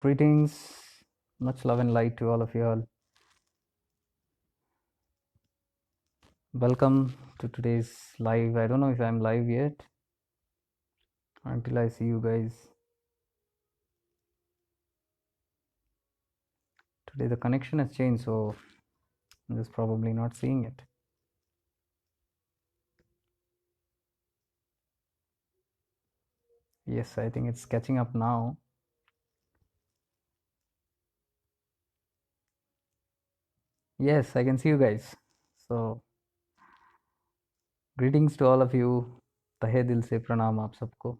Greetings, much love and light to all of you all. Welcome to today's live. I don't know if I'm live yet until I see you guys. Today the connection has changed, so I'm just probably not seeing it. Yes, I think it's catching up now. Yes, I can see you guys. So, greetings to all of you. तहे दिल से प्रणाम आप सबको.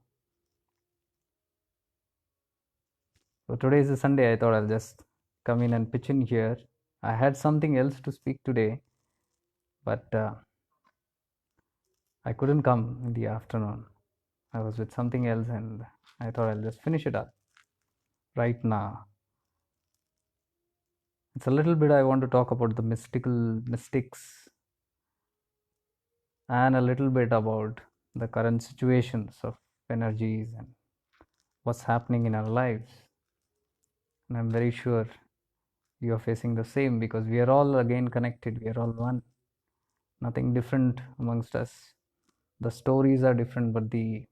So today is a Sunday. I thought I'll just come in and pitch in here. I had something else to speak today, but I couldn't come in the afternoon. I was with something else and I thought I'll just finish it up right now. It's a little bit I want to talk about the mystics and a little bit about the current situations of energies and what's happening in our lives. And I'm very sure you are facing the same because we are all again connected. We are all one. Nothing different amongst us. The stories are different, but the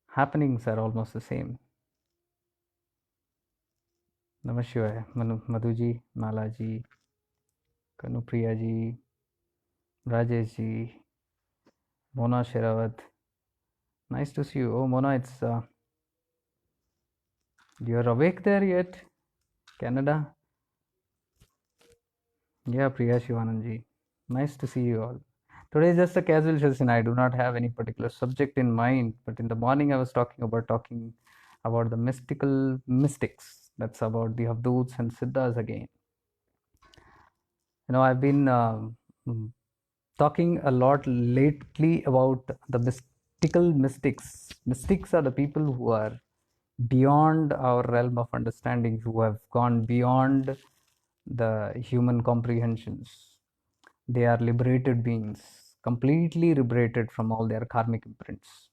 happenings are almost the same. Namah Shivaya, Madhu ji, Mala ji, Kanupriya ji, Rajesh ji, Mona Sherawat. Nice to see you. Oh, Mona, it's you're awake there yet? Canada? Yeah, Priya Shivanand ji. Nice to see you all. Today is just a casual session. I do not have any particular subject in mind, but in the morning I was talking about the mystical mystics. That's about the Avduts and Siddhas again. You know, I've been talking a lot lately about the mystical mystics. Mystics are the people who are beyond our realm of understanding, who have gone beyond the human comprehensions. They are liberated beings, completely liberated from all their karmic imprints.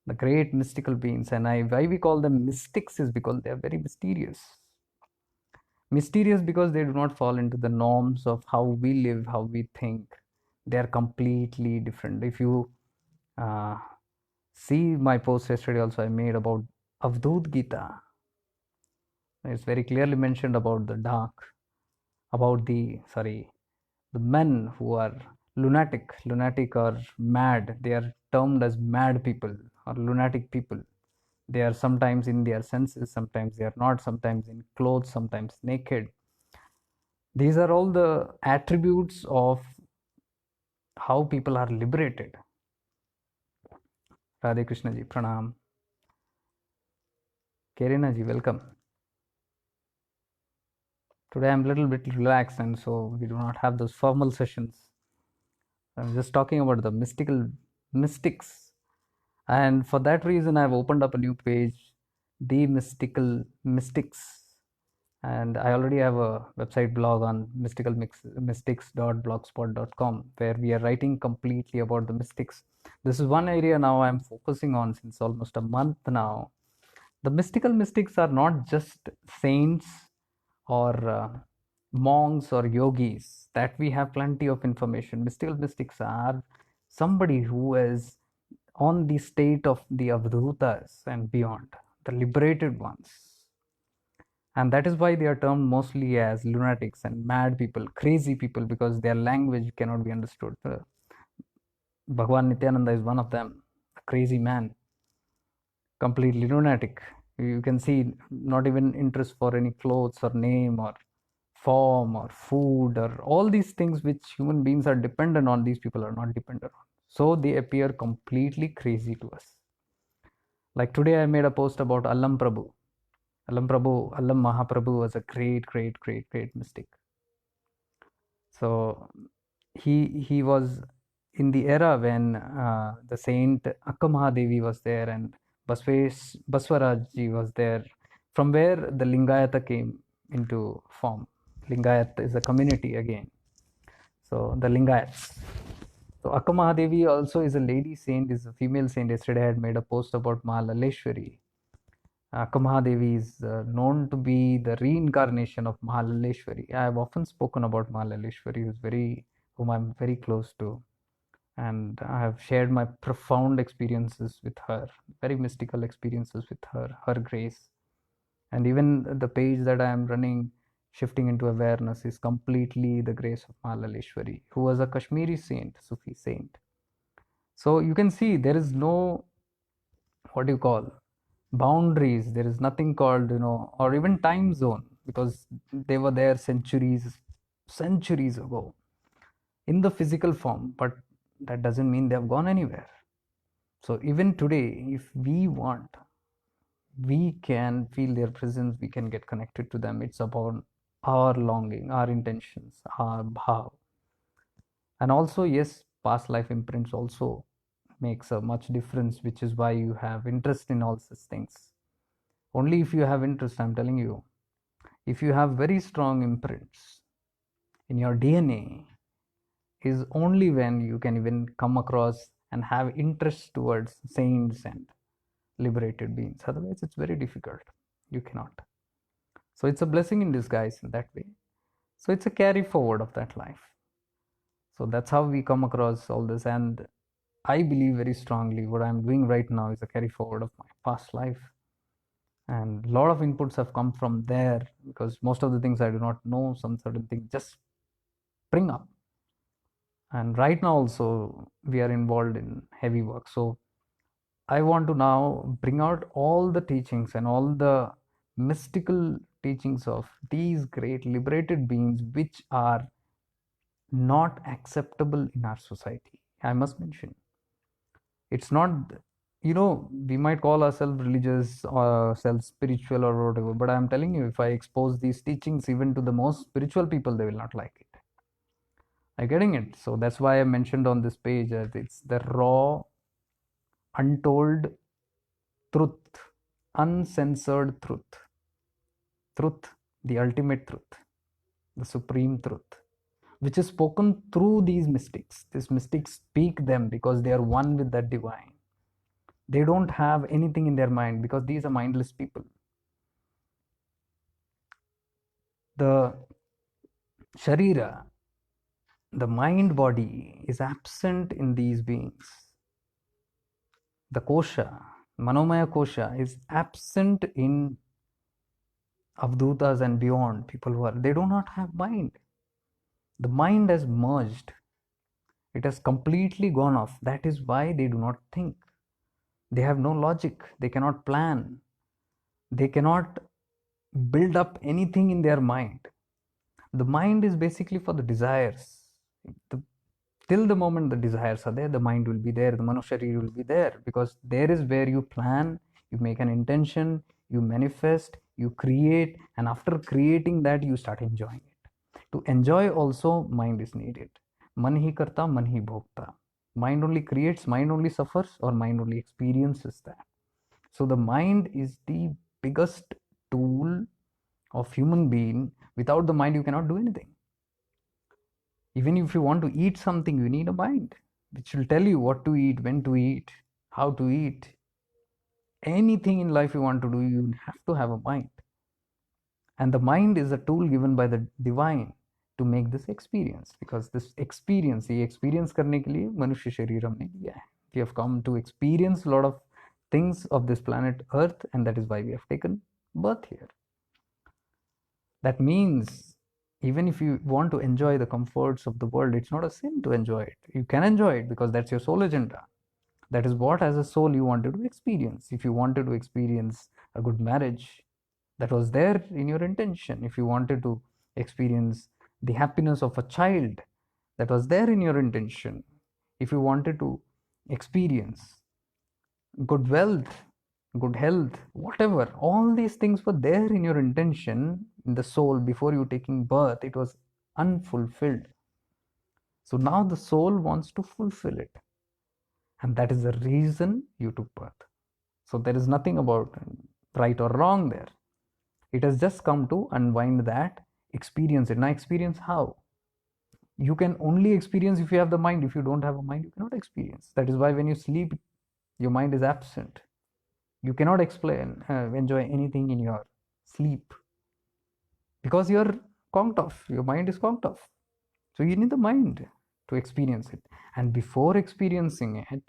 The great mystical beings, and why we call them mystics is because they are very mysterious. Mysterious because they do not fall into the norms of how we live, how we think. They are completely different. If you see my post yesterday also I made about Avdut Gita, it's very clearly mentioned about the dark, about the men who are lunatic or mad. They are termed as mad people or lunatic people. They are sometimes in their senses, sometimes they are not, sometimes in clothes, sometimes naked. These are all the attributes of how people are liberated. Radhe Krishna ji, pranam. Kerina ji, welcome. Today I'm a little bit relaxed and so we do not have those formal sessions. I'm just talking about the mystics. And for that reason, I've opened up a new page, The Mystical Mystics. And I already have a website blog on mysticalmystics.blogspot.com where we are writing completely about the mystics. This is one area now I'm focusing on since almost a month now. The mystical mystics are not just saints or monks or yogis. That we have plenty of information. Mystical mystics are somebody who is on the state of the avdhutas and beyond, the liberated ones. And that is why they are termed mostly as lunatics and mad people, crazy people, because their language cannot be understood. Bhagwan Nityananda is one of them, a crazy man, completely lunatic. You can see not even interest for any clothes or name or form or food or all these things which human beings are dependent on, these people are not dependent on. So they appear completely crazy to us. Like today I made a post about Allam Prabhu. Allam Mahaprabhu was a great mystic. So he was in the era when the saint Akka Mahadevi was there and Baswaraj ji was there, from where the Lingayata came into form. Lingayat is a community again. So the Lingayats. So Akka Mahadevi also is a lady saint, is a female saint. Yesterday I had made a post about Mahalaleshwari. Kamahadevi is known to be the reincarnation of Mahalaleshwari. I have often spoken about Mahalaleshwari, whom I'm very close to, and I have shared my profound experiences with her, very mystical experiences with her grace. And even the page that I am running, Shifting into Awareness, is completely the grace of Mahalaleshwari, who was a Kashmiri saint, Sufi saint. So you can see there is no, what do you call, boundaries. There is nothing called, or even time zone, because they were there centuries ago in the physical form, but that doesn't mean they have gone anywhere. So even today, if we want, we can feel their presence, we can get connected to them. It's about our longing, our intentions, our bhav. And also, yes, past life imprints also makes a much difference, which is why you have interest in all such things. Only if you have interest, I'm telling you, if you have very strong imprints in your DNA, is only when you can even come across and have interest towards saints and liberated beings. Otherwise, it's very difficult. You cannot. So it's a blessing in disguise in that way. So it's a carry forward of that life. So that's how we come across all this. And I believe very strongly what I'm doing right now is a carry forward of my past life. And a lot of inputs have come from there, because most of the things I do not know, some certain things just spring up. And right now also we are involved in heavy work. So I want to now bring out all the teachings and all the mystical teachings of these great liberated beings, which are not acceptable in our society. I must mention, it's not, we might call ourselves religious or self spiritual or whatever, but I'm telling you, if I expose these teachings even to the most spiritual people, they will not like it. Are you getting it? So that's why I mentioned on this page that it's the raw, untold truth, uncensored truth, the ultimate truth, the supreme truth, which is spoken through these mystics. These mystics speak them because they are one with that divine. They don't have anything in their mind, because these are mindless people. The sharira, the mind body, is absent in these beings. The kosha, manomaya kosha, is absent in avdutas and beyond, people who are, they do not have mind. The mind has merged, it has completely gone off. That is why they do not think. They have no logic, they cannot plan, they cannot build up anything in their mind. The mind is basically for the desires. the, till the moment the desires are there, the mind will be there, the manushari will be there, because there is where you plan, you make an intention, you manifest, you create, and after creating that, you start enjoying it. To enjoy also, mind is needed. Man hi karta, man hi bhokta. Mind only creates, mind only suffers, or mind only experiences that. So the mind is the biggest tool of human being. Without the mind, you cannot do anything. Even if you want to eat something, you need a mind which will tell you what to eat, when to eat, how to eat. Anything in life you want to do, you have to have a mind. And the mind is a tool given by the divine to make this experience, because this experience, ये experience करने के लिए मनुष्य शरीर हमने लिया है. We have come to experience a lot of things of this planet Earth, and that is why we have taken birth here. That means even if you want to enjoy the comforts of the world, it's not a sin to enjoy it. You can enjoy it because that's your soul agenda. That is what, as a soul, you wanted to experience. If you wanted to experience a good marriage, that was there in your intention. If you wanted to experience the happiness of a child, that was there in your intention. If you wanted to experience good wealth, good health, whatever, all these things were there in your intention, in the soul, before you taking birth. It was unfulfilled. So now the soul wants to fulfill it, and that is the reason you took birth. So there is nothing about right or wrong there. It has just come to unwind that, experience it. Now experience how? You can only experience if you have the mind. If you don't have a mind, you cannot experience. That is why when you sleep, your mind is absent. You cannot enjoy anything in your sleep because you're conked off. Your mind is conked off. So you need the mind to experience it. And before experiencing it,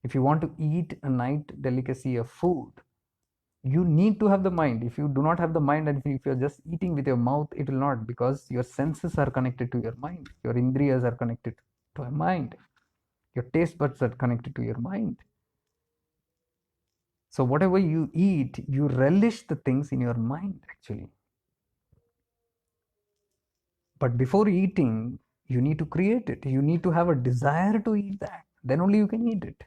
if you want to eat a night delicacy of food, you need to have the mind. If you do not have the mind, and if you're just eating with your mouth, it will not, because your senses are connected to your mind. Your indriyas are connected to your mind. Your taste buds are connected to your mind. So whatever you eat, you relish the things in your mind actually. But before eating, you need to create it. You need to have a desire to eat that. Then only you can eat it.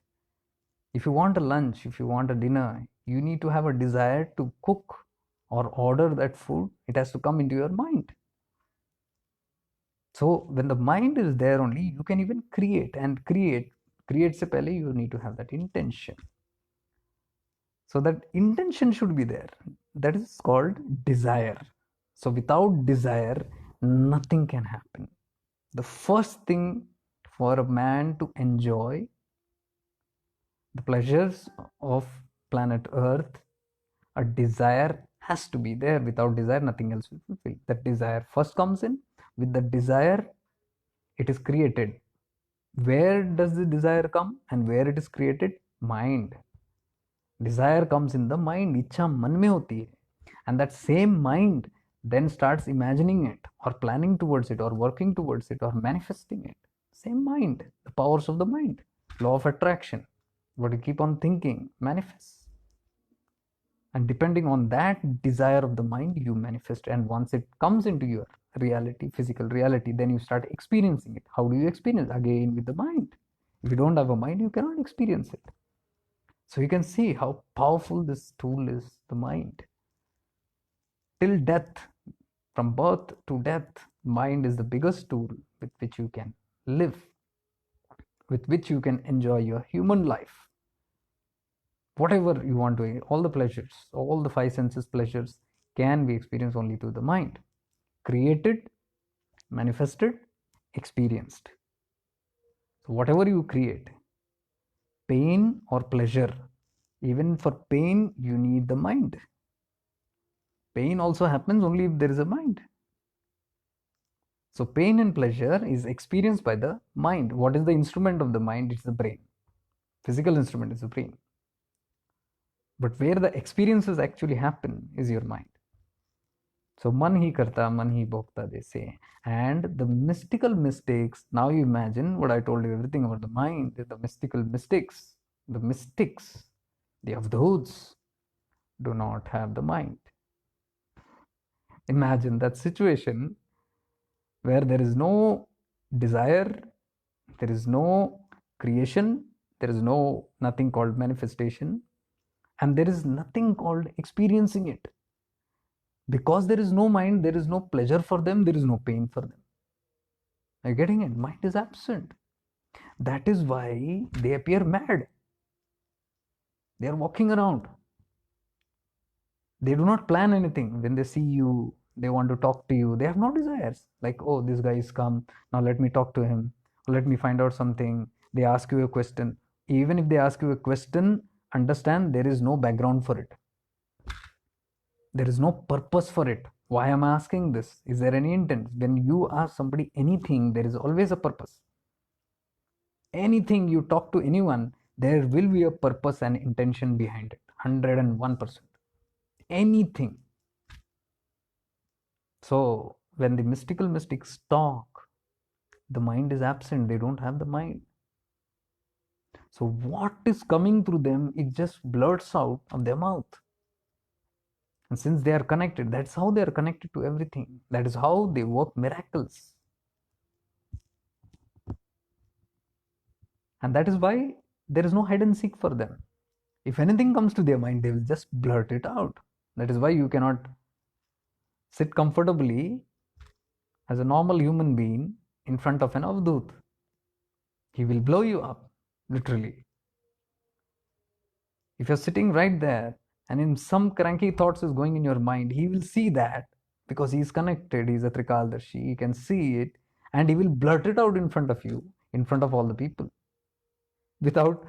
If you want a lunch, if you want a dinner, you need to have a desire to cook or order that food. It has to come into your mind. So when the mind is there only, you can even create. And create se pehle you need to have that intention. So that intention should be there. That is called desire. So without desire, nothing can happen. The first thing for a man to enjoy the pleasures of planet Earth, a desire has to be there. Without desire, nothing else will fulfill. That desire first comes in. With the desire, it is created. Where does the desire come and where it is created? Mind. Desire comes in the mind. Ichha man mein hoti hai. And that same mind then starts imagining it or planning towards it or working towards it or manifesting it. Same mind. The powers of the mind. Law of attraction. What you keep on thinking manifests. And depending on that desire of the mind, you manifest. And once it comes into your reality, physical reality, then you start experiencing it. How do you experience? Again, with the mind. If you don't have a mind, you cannot experience it. So you can see how powerful this tool is, the mind. Till death, from birth to death, mind is the biggest tool with which you can live, with which you can enjoy your human life. Whatever you want to, all the pleasures, all the five senses pleasures can be experienced only through the mind. Created, manifested, experienced. So whatever you create, pain or pleasure, even for pain, you need the mind. Pain also happens only if there is a mind. So pain and pleasure is experienced by the mind. What is the instrument of the mind? It's the brain. Physical instrument is the brain. But where the experiences actually happen is your mind. So man hi karta, man hi bhokta, they say. And the mystical mistakes, now you imagine what I told you, everything about the mind, the mystical mistakes, the mystics, the avdhuts do not have the mind. Imagine that situation where there is no desire, there is no creation, there is nothing called manifestation, and there is nothing called experiencing it. Because there is no mind, there is no pleasure for them, there is no pain for them. Are you getting it? Mind is absent. That is why they appear mad. They are walking around. They do not plan anything. When they see you, they want to talk to you. They have no desires. Like, oh, this guy is come. Now let me talk to him. Let me find out something. They ask you a question. Even if they ask you a question, understand there is no background for it. There is no purpose for it. Why am I asking this? Is there any intent? When you ask somebody anything, there is always a purpose. Anything you talk to anyone, there will be a purpose and intention behind it. 101%. Anything. So when the mystical mystics talk, the mind is absent. They don't have the mind. So what is coming through them, it just blurts out of their mouth. And since they are connected, that's how they are connected to everything. That is how they work miracles. And that is why there is no hide and seek for them. If anything comes to their mind, they will just blurt it out. That is why you cannot sit comfortably as a normal human being in front of an avdut. He will blow you up, literally. If you're sitting right there and in some cranky thoughts is going in your mind, he will see that because he is connected. He is a Trikaldarshi. He can see it and he will blurt it out in front of you, in front of all the people, without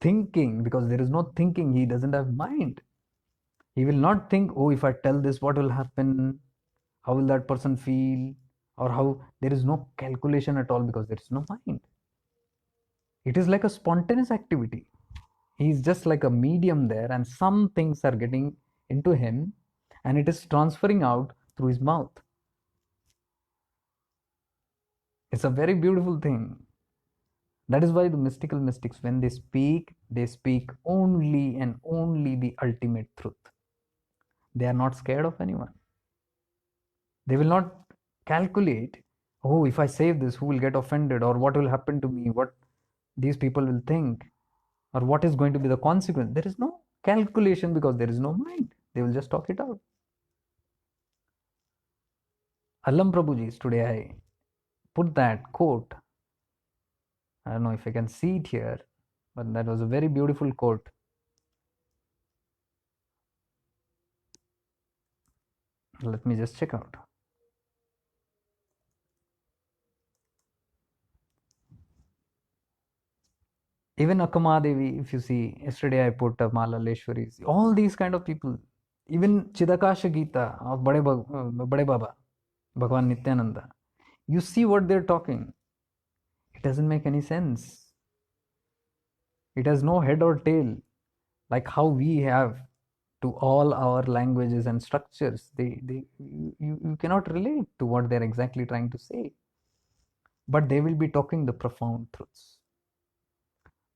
thinking, because there is no thinking. He doesn't have mind. He will not think, oh, if I tell this, what will happen? How will that person feel? Or how? There is no calculation at all because there is no mind. It is like a spontaneous activity. He's just like a medium there, and some things are getting into him and it is transferring out through his mouth. It's a very beautiful thing. That is why the mystical mystics, when they speak only and only the ultimate truth. They are not scared of anyone. They will not calculate, oh, if I say this, who will get offended, or what will happen to me, what these people will think, or what is going to be the consequence. There is no calculation because there is no mind. They will just talk it out. Allam Prabhuji's, today I put that quote. I don't know if I can see it here, but that was a very beautiful quote. Let me just check out. Even Akama Devi, if you see, yesterday I put Malaleshwaris, all these kind of people, even Chidakasha Gita of Bade Baba, Bhagwan Nityananda, you see what they're talking. It doesn't make any sense. It has no head or tail, like how we have to all our languages and structures. You cannot relate to what they're exactly trying to say. But they will be talking the profound truths.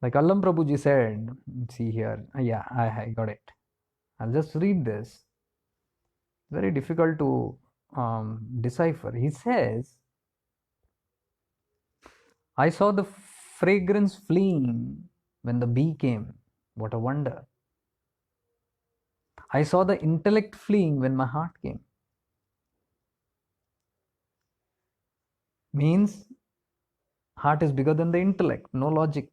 Like Allam Prabhuji said, see here, yeah, I got it. I'll just read this. Very difficult to decipher. He says, I saw the fragrance fleeing when the bee came. What a wonder. I saw the intellect fleeing when my heart came. Means heart is bigger than the intellect, no logic.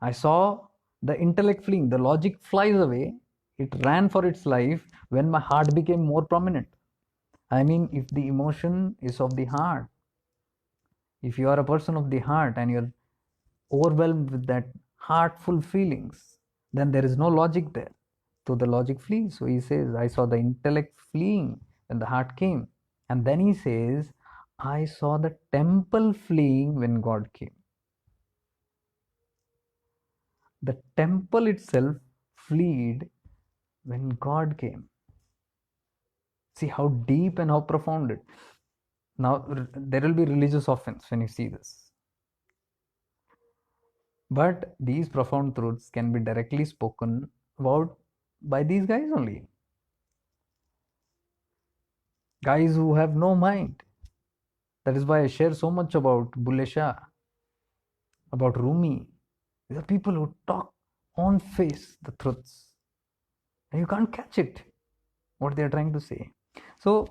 I saw the intellect fleeing, the logic flies away, it ran for its life when my heart became more prominent. I mean, if the emotion is of the heart, if you are a person of the heart and you're overwhelmed with that heartful feelings, then there is no logic there. So the logic flees. So he says, I saw the intellect fleeing when the heart came. And then he says, I saw the temple fleeing when God came. The temple itself fled when God came. See how deep and how profound it. Now there will be religious offense when you see this. But these profound truths can be directly spoken about by these guys only. Guys who have no mind. That is why I share so much about Bulle Shah, about Rumi. These are people who talk on face the truths. And you can't catch it, what they are trying to say. So,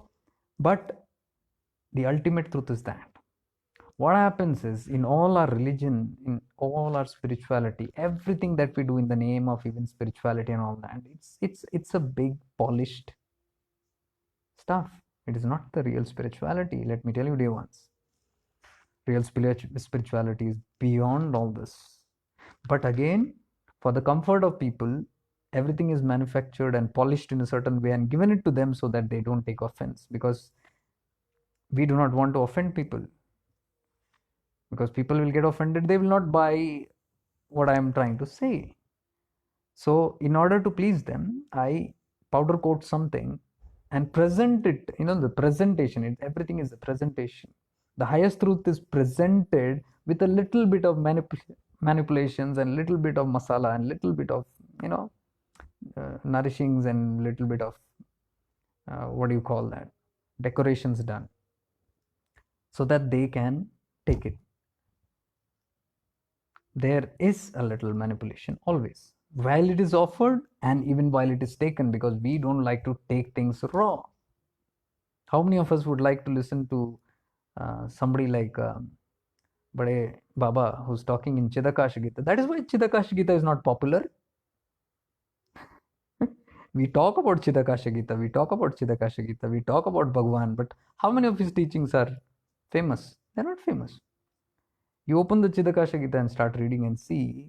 but the ultimate truth is that what happens is, in all our religion, in all our spirituality, everything that we do in the name of even spirituality and all that, it's a big polished stuff. It is not the real spirituality. Let me tell you, dear ones, real spirituality is beyond all this. But again, for the comfort of people, everything is manufactured and polished in a certain way and given it to them so that they don't take offense, because we do not want to offend people, because people will get offended. They will not buy what I am trying to say. So in order to please them, I powder coat something and present it. The presentation, everything is a presentation. The highest truth is presented with a little bit of manipulations and little bit of masala and little bit of nourishings and little bit of what do you call that, decorations done, so that they can take it. There is a little manipulation always while it is offered and even while it is taken, because we don't like to take things raw. How many of us would like to listen to somebody like Bade Baba who's talking in Chidakash Gita? That is why Chidakash Gita is not popular. We talk about Chidakash Gita, we talk about Chidakash Gita, we talk about Bhagwan, but how many of his teachings are famous? They're not famous. You open the Chidakasha Gita and start reading and see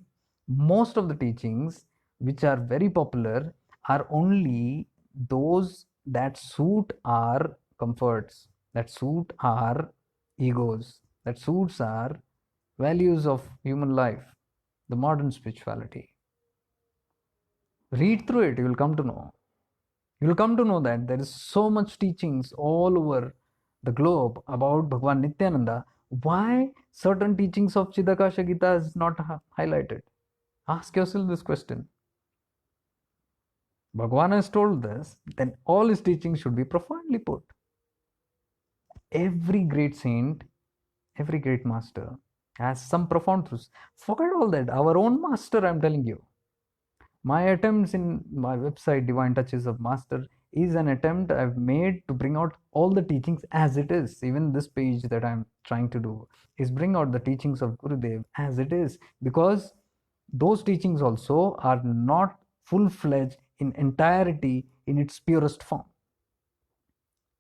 Most of the teachings which are very popular are only those that suit our comforts, that suit our egos, that suits our values of human life, the modern spirituality. Read through it, you will come to know. You will come to know that there is so much teachings all over the globe about Bhagwan Nityananda. Why certain teachings of Chidakasha Gita is not highlighted? Ask yourself this question. Bhagwan has told this, then all his teachings should be profoundly put. Every great saint, every great master has some profound truths. Forget all that. Our own master, I'm telling you. My attempts in my website, Divine Touches of Master, is an attempt I've made to bring out all the teachings as it is. Even this page that I'm trying to do is bring out the teachings of Gurudev as it is, because those teachings also are not full-fledged in entirety in its purest form.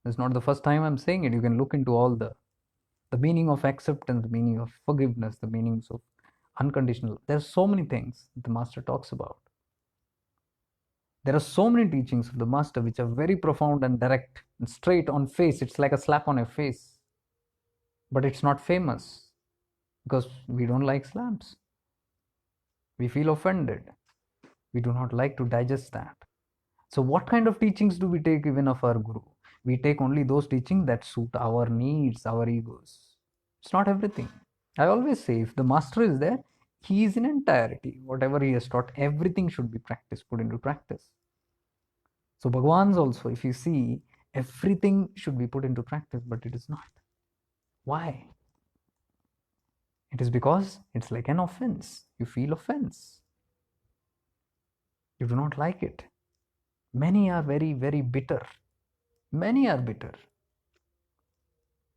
It's not the first time I'm saying it. You can look into all the meaning of acceptance, the meaning of forgiveness, the meanings of unconditional. There's so many things the master talks about. There are so many teachings of the master which are very profound and direct and straight on face. It's like a slap on your face. But it's not famous because we don't like slaps. We feel offended. We do not like to digest that. So what kind of teachings do we take even of our guru? We take only those teachings that suit our needs, our egos. It's not everything. I always say if the master is there, he is in entirety. Whatever he has taught, everything should be practiced, put into practice. So Bhagwan's also, if you see, everything should be put into practice, but it is not. Why? It is because it's like an offense. You feel offense. You do not like it. Many are very, very bitter. Many are bitter.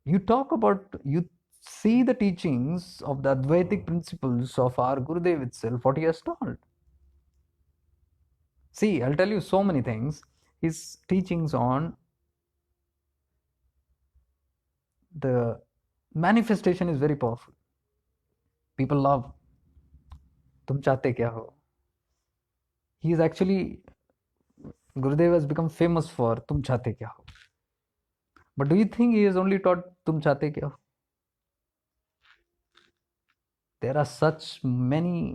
You talk about, you see the teachings of the Advaitic principles of our Gurudev itself, what he has told. See, I'll tell you so many things. His teachings on the manifestation is very powerful. People love, tum chahte kya ho? He is actually, Gurudev has become famous for tum chahte kya ho? But do you think he has only taught tum chahte kya ho? There are such many